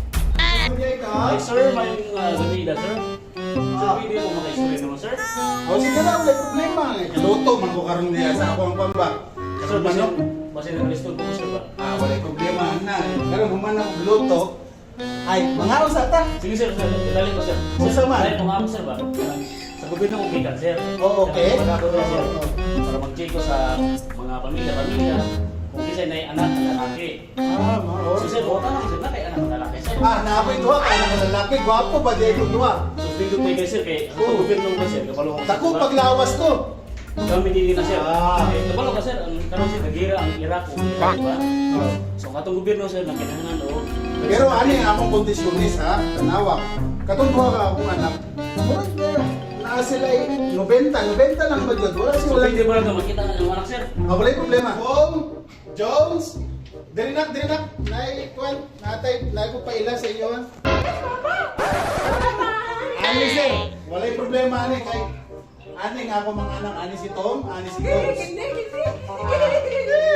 Ay, sir, may ganida, sir. Sir, pwede mo makaistorya naman, sir. O sige na, wala problema. Luto, magkukaroon niya sa akong pamba. Sir, basi nag-restore po, sir ba? Wala problema na. Pero human ako luto. Ay, mangaraw sa ta. Sige, sir, dali ko, sir. Unsa man? Dali ko nga ako, sir ba? Sa gobyerno ko bigan, sir. Oo, okay. Sir. Para mag-check ko sa mga pamilya. Kung kisay na yung anak na lalaki. Maor. So, sir, huwag ka lang, sir, na kay anak na lalaki, sir. Naapoy duha ka ng lalaki. Gwapo ba di ko duha? So, pindot kayo, sir, kay sa gobyerno ko, sir. Kapalo ko, Dako paglawas ko. kami din na, sir. Ah. Kapalo ka, sir, ang karon sir, nagira ang Iraq, di ba? So, katong gobyerno, sir, na kinahanan, Pero ano yung akong kondisyonis ha? Tanawak. Katong duha ka akong anak. Murag na. Naa sila 90 lang ba yun? Wala So, sila. pwede mo lang makita ng anak, sir. Wala problema. Home, Jones, dirinak. Nay, kwan, natay ko pa ila sa iyo. Ani sir, wala problema ani kay ani nga ako mga anak, ani si Tom, ani si Jones.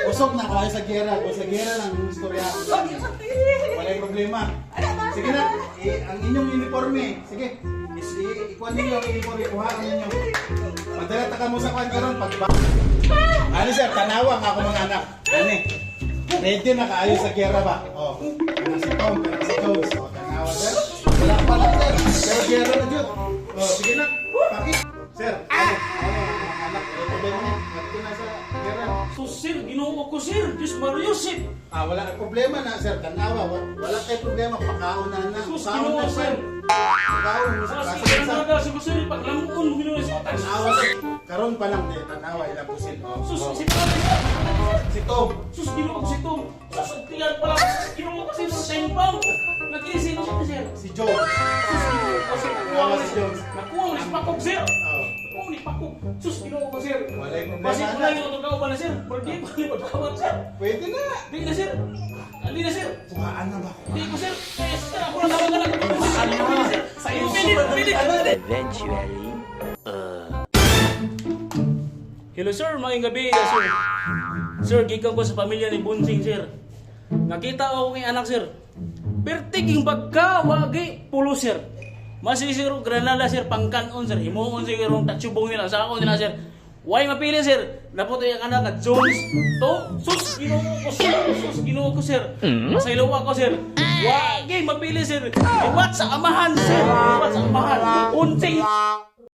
Usok na ko sa gera lang ang istorya. Wala problema. Sige na, ang inyong uniforme. Sige. Ikuan ninyo ang uniforme, kuhaan ninyo. Padala ta ka mo sa kwan karon pag Ani sir, tanawang ako mga anak. Ani. Ready na kaayo sa gera ba? Oh. Ano si Tom, ano si Jones. Oh, tanawa sir. Wala pa lang sir. Pero gera na jud. Oh, sige na. Pakit. Sir. Mga anak, problema niya. Dito na sa gera. So, sir, ginawa ko, sir. Diyos Mario, sir. Wala na problema na sir. Tanawa. Wala kay problema. Pakaon na. Sus, Pakaon ginawa, na sir. Pakaon mo sa Sa klase sige na sige, sir. Paglamuon mo ginawa, sir. Tanawa sir. Karon pa lang tanawa ilang pusin. Sus, si Papa, Si Tom. sus, ginawa ko si Tom. Sus, tingnan pala. Ginawa ko si Tom. Nagkisino siya, sir. Si Jones. Sus, ginawa ko, sir. Tanawa si Jones. Nakuha mo ni Pakog, sir. Oh. Nakuha ni Pakog. Sus, ginawa ko, sir. Wala yung Basi ko problema lang na. yung otong kauban na, sir. Birthday pa ni pagkawan, sir. Pwede na. Di na, sir. Di na, sir. Tuhaan na ba? Di ko, sir. Yes, sir. Ako na naman na. Di na, sir. Sa'yo, pili. Eventually, Hello sir, maayong gabi sir. Sir, gikan ko sa pamilya ni Bunsing sir. Nakita ako ng anak sir. Pertig yung bagkawagi pulo sir. Masisiro Granada sir, pangkanon sir. Himuon sir yung tatsubong nila, sako nila sir. Why mapili sir? Naputo yung anak at Jones. To, sus, ginoo ko sir. Sus, ginoo ko sir. Masailaw ako sir. Wagi mapili sir. Iwat sa amahan sir. Iwat sa amahan. Bunsing.